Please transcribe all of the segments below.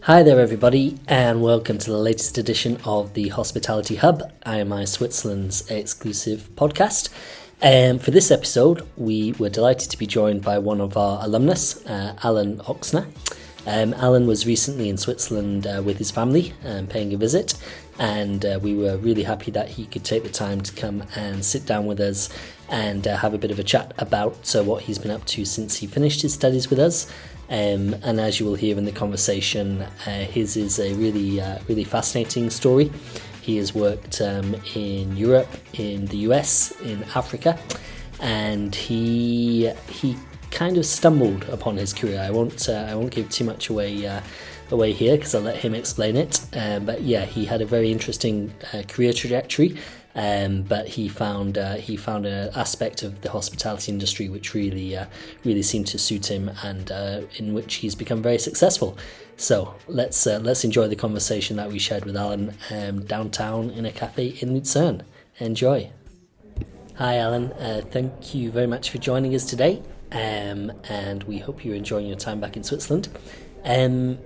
Hi there everybody, and welcome to the latest edition of the Hospitality Hub, IMI Switzerland's exclusive podcast. For this episode, we were delighted to be joined by one of our alumnus, Allan Ochsner. Allan was recently in Switzerland with his family, paying a visit, and we were really happy that he could take the time to come and sit down with us and have a bit of a chat about what he's been up to since he finished his studies with us. And as you will hear in the conversation, his is a really fascinating story. He has worked in Europe, in the US, in Africa, and he kind of stumbled upon his career. I won't give too much away here because I'll let him explain it. But yeah, he had a very interesting career trajectory. But he found an aspect of the hospitality industry which really seemed to suit him, and in which he's become very successful. So let's enjoy the conversation that we shared with Allan downtown in a cafe in Lucerne. Enjoy. Hi Allan, thank you very much for joining us today, and we hope you're enjoying your time back in Switzerland.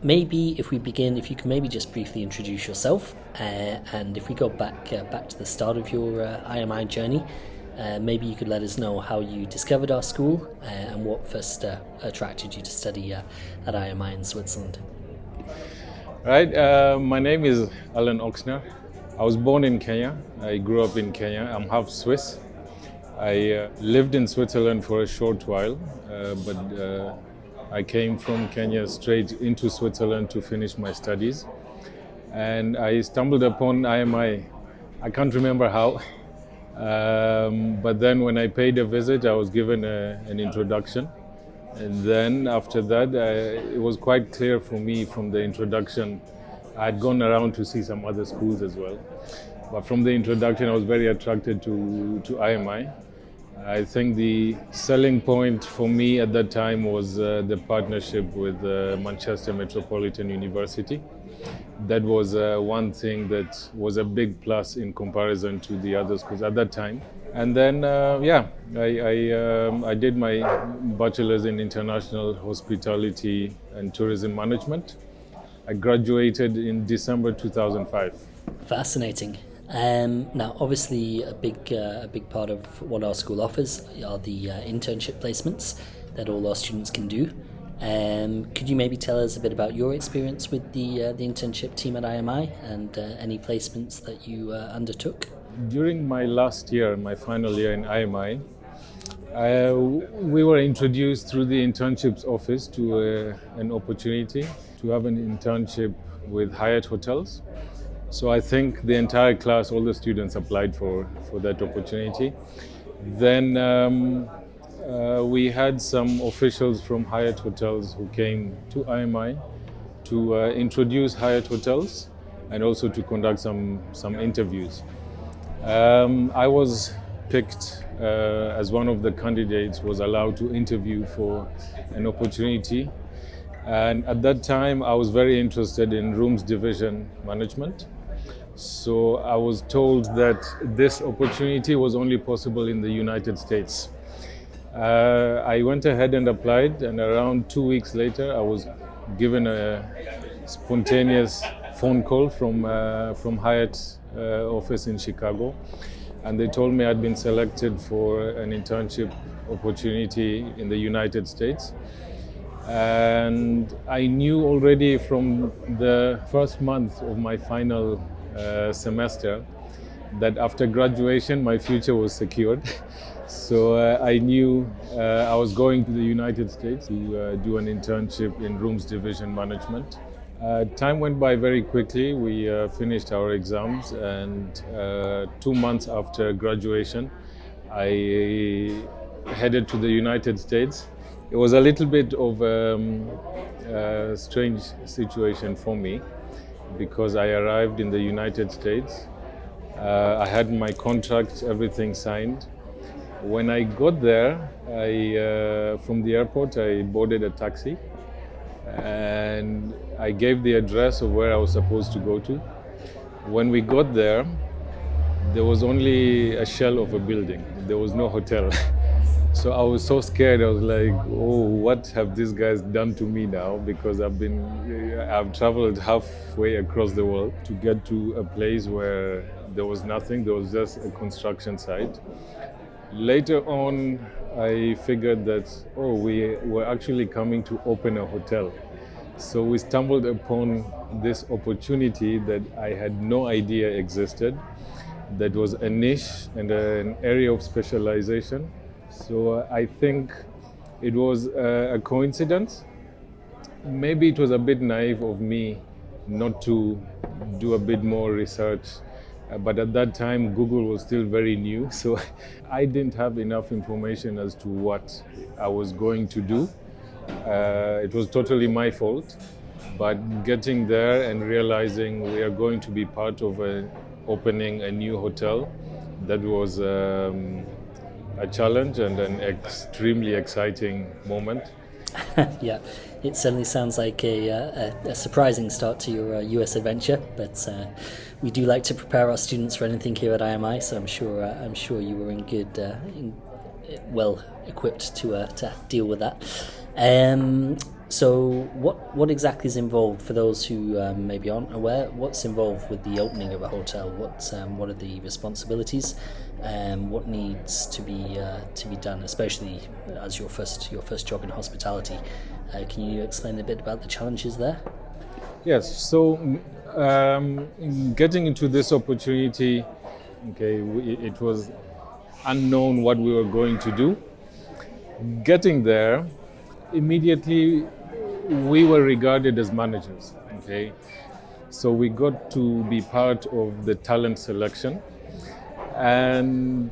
Maybe if we begin, if you can maybe just briefly introduce yourself, and if we go back to the start of your IMI journey, maybe you could let us know how you discovered our school and what first attracted you to study at IMI in Switzerland. Right, my name is Allan Ochsner. I was born in Kenya. I grew up in Kenya. I'm half Swiss. I lived in Switzerland for a short while, but I came from Kenya straight into Switzerland to finish my studies, and I stumbled upon IMI. I can't remember how, but then when I paid a visit, I was given an introduction, and then after that, it was quite clear for me from the introduction. I had gone around to see some other schools as well, but from the introduction, I was very attracted to IMI. I think the selling point for me at that time was the partnership with Manchester Metropolitan University. That was one thing that was a big plus in comparison to the other schools at that time. And then, I did my bachelor's in international hospitality and tourism management. I graduated in December 2005. Fascinating. Now, obviously, a big part of what our school offers are the internship placements that all our students can do. Could you maybe tell us a bit about your experience with the internship team at IMI and any placements that you undertook? During my last year, my final year in IMI, we were introduced through the internships office to an opportunity to have an internship with Hyatt Hotels. So I think the entire class, all the students applied for that opportunity. Then we had some officials from Hyatt Hotels who came to IMI to introduce Hyatt Hotels and also to conduct some interviews. I was picked as one of the candidates, was allowed to interview for an opportunity. And at that time, I was very interested in rooms division management. So I was told that this opportunity was only possible in the United States. I went ahead and applied, and around 2 weeks later, I was given a spontaneous phone call from Hyatt office in Chicago, and they told me I'd been selected for an internship opportunity in the United States. And I knew already from the first month of my final semester that after graduation my future was secured. So I knew I was going to the United States to do an internship in rooms division management. Time went by very quickly. We finished our exams, and 2 months after graduation I headed to the United States. It was a little bit of a strange situation for me, because I arrived in the United States. I had my contract, everything signed. When I got there, from the airport, I boarded a taxi, and I gave the address of where I was supposed to go to. When we got there was only a shell of a building. There was no hotel. So I was so scared. I was like, "Oh, what have these guys done to me now?" Because I've traveled halfway across the world to get to a place where there was nothing. There was just a construction site. Later on, I figured that, oh, we were actually coming to open a hotel. So we stumbled upon this opportunity that I had no idea existed. That was a niche and an area of specialization. So I think it was a coincidence. Maybe it was a bit naive of me not to do a bit more research. But at that time, Google was still very new. So I didn't have enough information as to what I was going to do. It was totally my fault. But getting there and realizing we are going to be part of opening a new hotel, that was a challenge and an extremely exciting moment. Yeah, it certainly sounds like a surprising start to your US adventure, but we do like to prepare our students for anything here at IMI, so I'm sure you were well equipped to deal with that. So what exactly is involved for those who maybe aren't aware? What's involved with the opening of a hotel? What are the responsibilities? What needs to be done, especially as your first job in hospitality? Can you explain a bit about the challenges there? Yes. So getting into this opportunity, it was unknown what we were going to do. Getting there, immediately we were regarded as managers. So we got to be part of the talent selection, and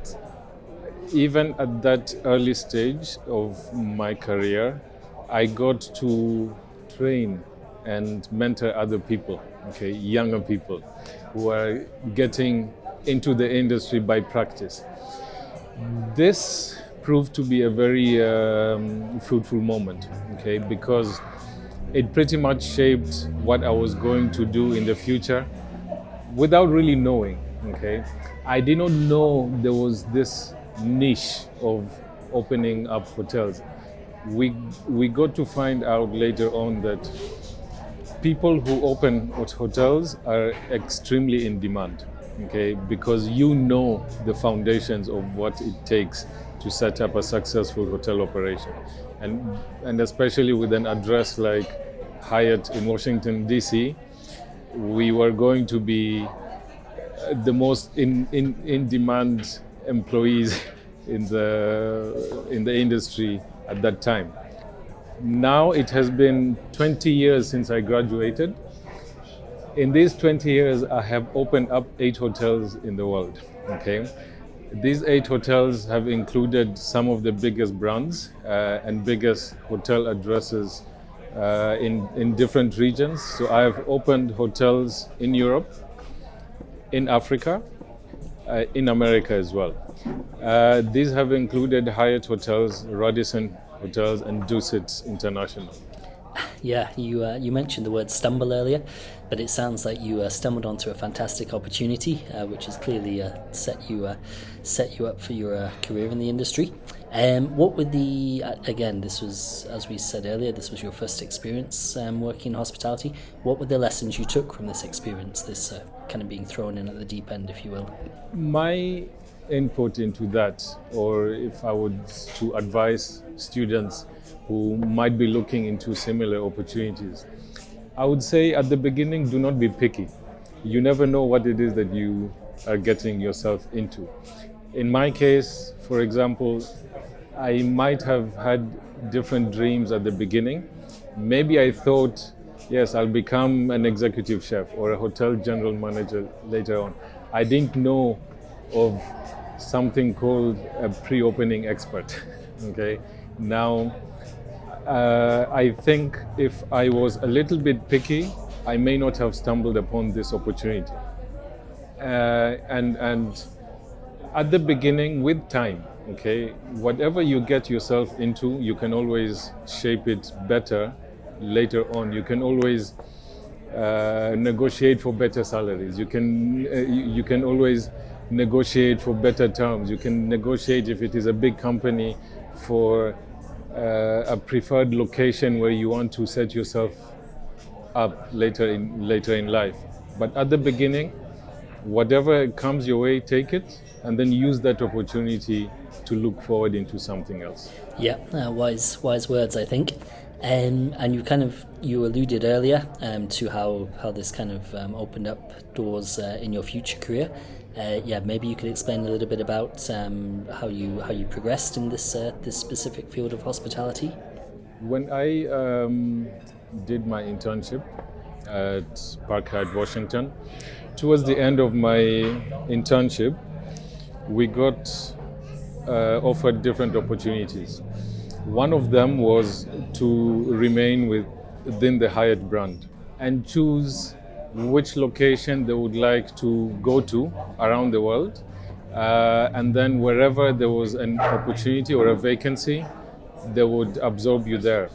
even at that early stage of my career, I got to train and mentor other people, younger people who are getting into the industry by practice. This proved to be a very fruitful moment, because it pretty much shaped what I was going to do in the future without really knowing. I did not know there was this niche of opening up hotels. We got to find out later on that people who open hotels are extremely in demand, because the foundations of what it takes to set up a successful hotel operation. And especially with an address like Hyatt in Washington, D.C., we were going to be the most in demand employees in the industry at that time. Now it has been 20 years since I graduated. In these 20 years, I have opened up 8 hotels in the world. These 8 hotels have included some of the biggest brands and biggest hotel addresses in different regions. So I have opened hotels in Europe, in Africa, in America as well. These have included Hyatt Hotels, Radisson Hotels, and Dusit International. Yeah, you mentioned the word stumble earlier, but it sounds like you stumbled onto a fantastic opportunity, which has clearly set you up for your career in the industry. What were again, this was, as we said earlier, this was your first experience working in hospitality. What were the lessons you took from this experience, this kind of being thrown in at the deep end, if you will? My input into that, or if I would to advise students who might be looking into similar opportunities, I would say at the beginning, do not be picky. You never know what it is that you are getting yourself into. In my case, for example, I might have had different dreams at the beginning. Maybe I thought, yes, I'll become an executive chef or a hotel general manager later on. I didn't know of something called a pre-opening expert. Now, I think if I was a little bit picky, I may not have stumbled upon this opportunity. And at the beginning, with time, whatever you get yourself into, you can always shape it better later on. You can always negotiate for better salaries. You can always negotiate for better terms. You can negotiate, if it is a big company, for a preferred location where you want to set yourself up later in life. But at the beginning, whatever comes your way, take it, and then use that opportunity to look forward into something else. Yeah, wise words, I think. And you alluded earlier to how this kind of opened up doors in your future career. Maybe you could explain a little bit about how you progressed in this specific field of hospitality. When I did my internship at Park Washington, towards the end of my internship, we got offered different opportunities. One of them was to remain within the Hyatt brand and choose which location they would like to go to around the world. And then wherever there was an opportunity or a vacancy, they would absorb you there.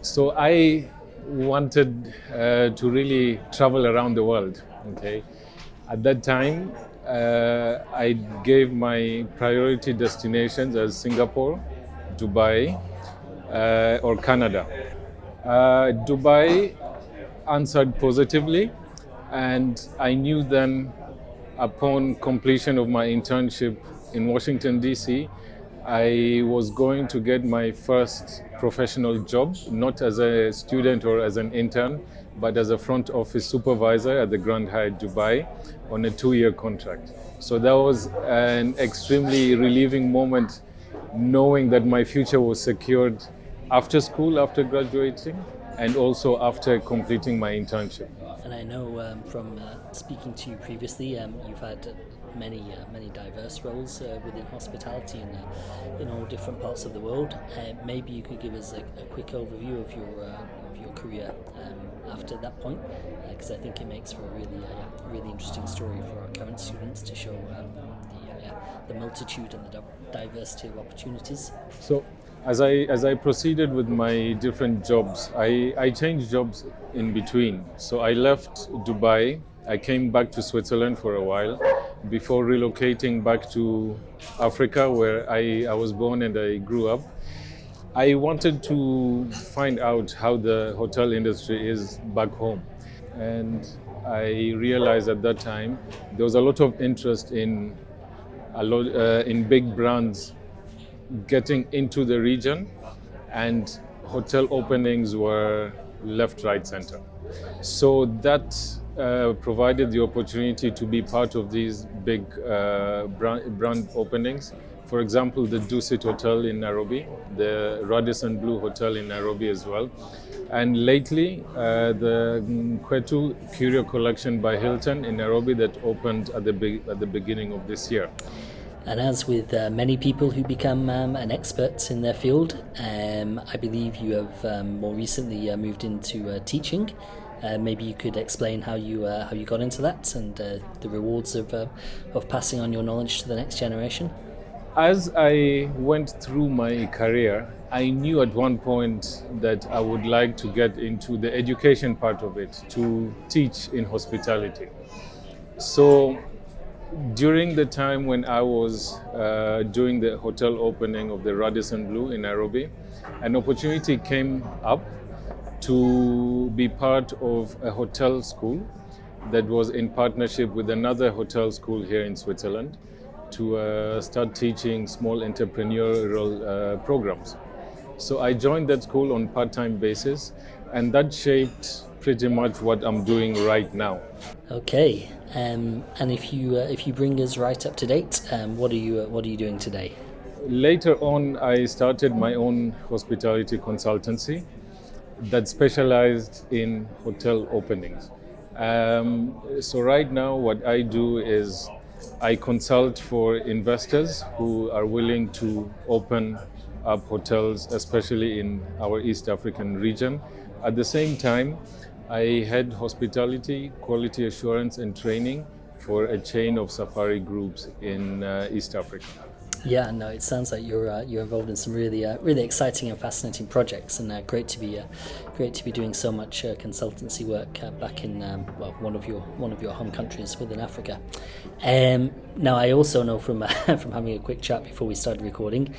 So I wanted to really travel around the world. Okay, at that time, I gave my priority destinations as Singapore, Dubai, or Canada. Dubai answered positively, and I knew then, upon completion of my internship in Washington, D.C., I was going to get my first professional job, not as a student or as an intern, but as a front office supervisor at the Grand Hyatt Dubai on a 2-year contract. So that was an extremely relieving moment, knowing that my future was secured after school, after graduating, and also after completing my internship. And I know from speaking to you previously, you've had many diverse roles within hospitality in all different parts of the world. Maybe you could give us a quick overview of your career after that point, because I think it makes for a really interesting story for our current students to show the multitude and the diversity of opportunities. So, as I proceeded with my different jobs, I changed jobs in between. So I left Dubai. I came back to Switzerland for a while before relocating back to Africa, where I was born and I grew up. I wanted to find out how the hotel industry is back home. And I realized at that time there was a lot of interest in big brands getting into the region, and hotel openings were left, right, center. So that provided the opportunity to be part of these big brand openings. For example, the Dusit Hotel in Nairobi, the Radisson Blu Hotel in Nairobi as well. And lately, the Kwetu Curio Collection by Hilton in Nairobi that opened at the beginning of this year. And as with many people who become an expert in their field, I believe you have more recently moved into teaching. Maybe you could explain how you got into that and the rewards of passing on your knowledge to the next generation. As I went through my career, I knew at one point that I would like to get into the education part of it, to teach in hospitality. So during the time when I was doing the hotel opening of the Radisson Blu in Nairobi, an opportunity came up to be part of a hotel school that was in partnership with another hotel school here in Switzerland to start teaching small entrepreneurial programs. So I joined that school on part-time basis, and that shaped pretty much what I'm doing right now. Okay, and if you bring us right up to date, what are you doing today? Later on, I started my own hospitality consultancy that specialized in hotel openings. So right now, what I do is I consult for investors who are willing to open up hotels, especially in our East African region. At the same time, I head hospitality, quality assurance and training for a chain of safari groups in East Africa. Yeah, no, it sounds like you're involved in some really exciting and fascinating projects, and great to be doing so much consultancy work back in one of your home countries within Africa. Now, I also know from from having a quick chat before we started recording,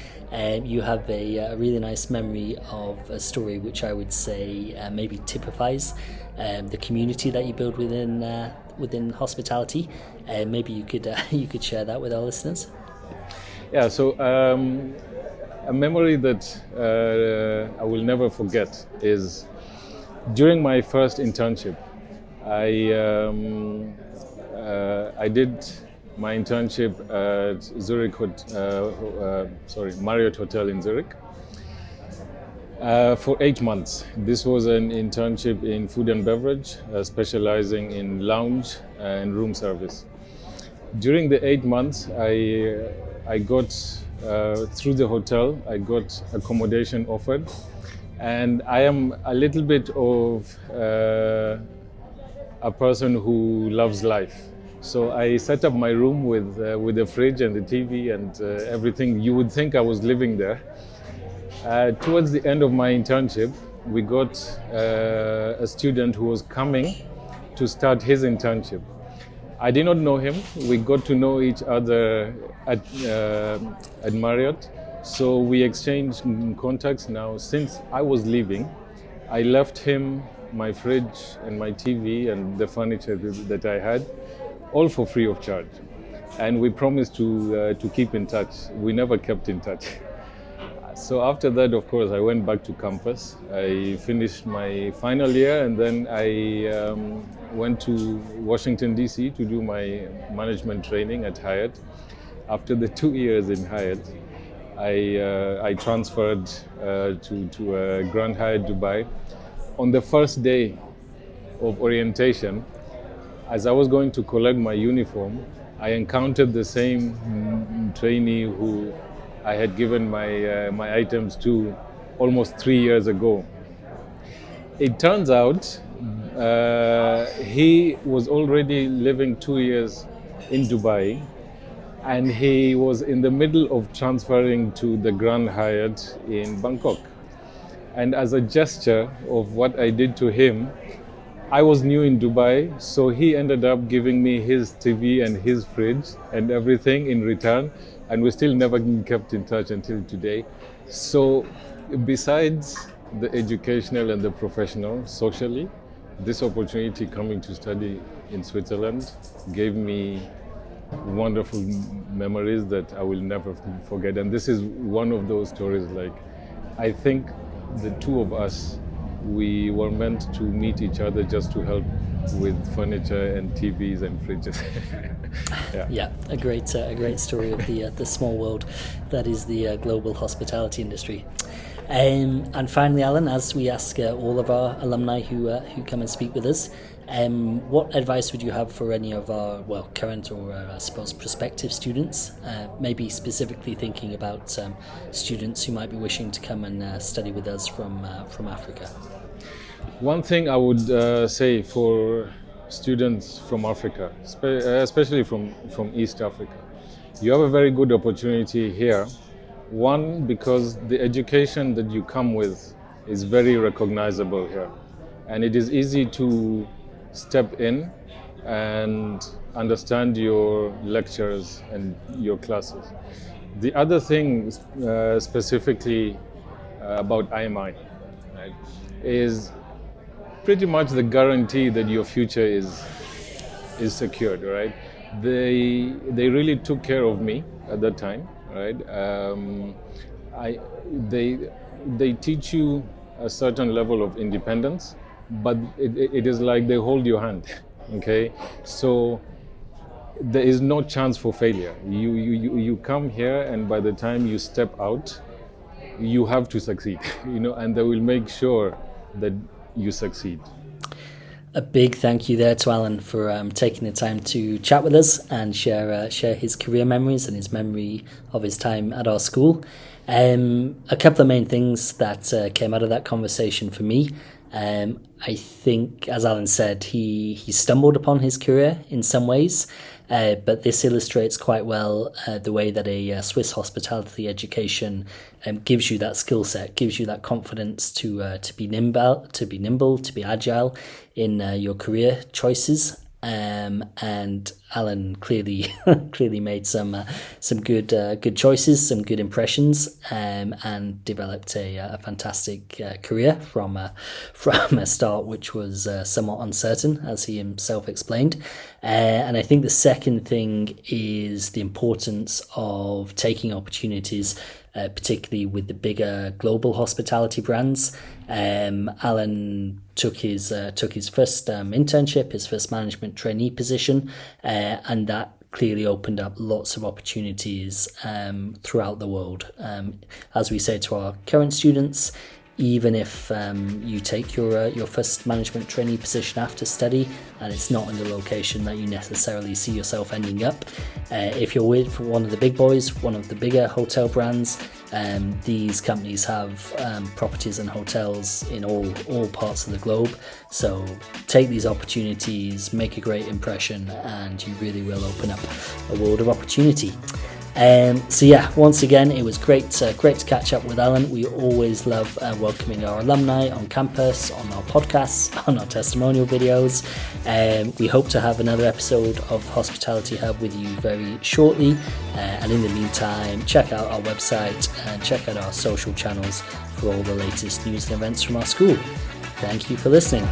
you have a really nice memory of a story which I would say maybe typifies the community that you build within hospitality. Maybe you could share that with our listeners. Yeah, so a memory that I will never forget is during my first internship. I did my internship at Marriott Hotel in Zurich for 8 months. This was an internship in food and beverage, specializing in lounge and room service. During the 8 months, I got, through the hotel, I got accommodation offered. And I am a little bit of a person who loves life. So I set up my room with a fridge and the TV and everything. You would think I was living there. Towards the end of my internship, we got a student who was coming to start his internship. I did not know him. We got to know each other at Marriott, so we exchanged contacts. Now, since I was leaving, I left him my fridge and my TV and the furniture that I had, all for free of charge. And we promised to keep in touch. We never kept in touch. So after that, of course, I went back to campus. I finished my final year, and then I went to Washington, D.C. to do my management training at Hyatt. After the 2 years in Hyatt, I transferred to Grand Hyatt Dubai. On the first day of orientation, as I was going to collect my uniform, I encountered the same trainee who I had given my items to almost 3 years ago. It turns out he was already living 2 years in Dubai, and he was in the middle of transferring to the Grand Hyatt in Bangkok. And as a gesture of what I did to him, I was new in Dubai, so he ended up giving me his TV and his fridge and everything in return, and we still never kept in touch until today. So besides the educational and the professional, socially, this opportunity coming to study in Switzerland gave me wonderful memories that I will never forget. And this is one of those stories, like, I think the two of us, we were meant to meet each other just to help with furniture and TVs and fridges. Yeah, a great story of the small world that is the global hospitality industry. And finally, Allan, as we ask all of our alumni who come and speak with us, what advice would you have for any of our current or I suppose prospective students, maybe specifically thinking about students who might be wishing to come and study with us from Africa? One thing I would say for students from Africa, especially from East Africa, you have a very good opportunity here. One, because the education that you come with is very recognizable here, and it is easy to step in and understand your lectures and your classes. The other thing specifically about IMI, right, is pretty much the guarantee that your future is secured, right? They really took care of me at that time, right? They teach you a certain level of independence, but it is like they hold your hand, okay? So there is no chance for failure. You come here, and by the time you step out, you have to succeed, and they will make sure that you succeed. A big thank you there to Allan for taking the time to chat with us and share his career memories and his memory of his time at our school. A couple of main things that came out of that conversation for me. I think, as Allan said, he stumbled upon his career in some ways, but this illustrates quite well the way that a Swiss hospitality education gives you that skill set, gives you that confidence to be nimble, to be agile in your career choices. And Allan clearly made some good choices, some good impressions, and developed a fantastic career from a start which was somewhat uncertain, as he himself explained. And I think the second thing is the importance of taking opportunities, particularly with the bigger global hospitality brands. Allan took his first internship, his first management trainee position, and that clearly opened up lots of opportunities throughout the world. As we say to our current students, even if you take your first management trainee position after study and it's not in the location that you necessarily see yourself ending up, if you're with one of the big boys, one of the bigger hotel brands, these companies have properties and hotels in all parts of the globe. So take these opportunities, make a great impression, and you really will open up a world of opportunity. So yeah, once again, it was great to catch up with Allan. We always love welcoming our alumni on campus, on our podcasts, on our testimonial videos. We hope to have another episode of the Hospitality Hub with you very shortly. And in the meantime, check out our website and check out our social channels for all the latest news and events from our school. Thank you for listening.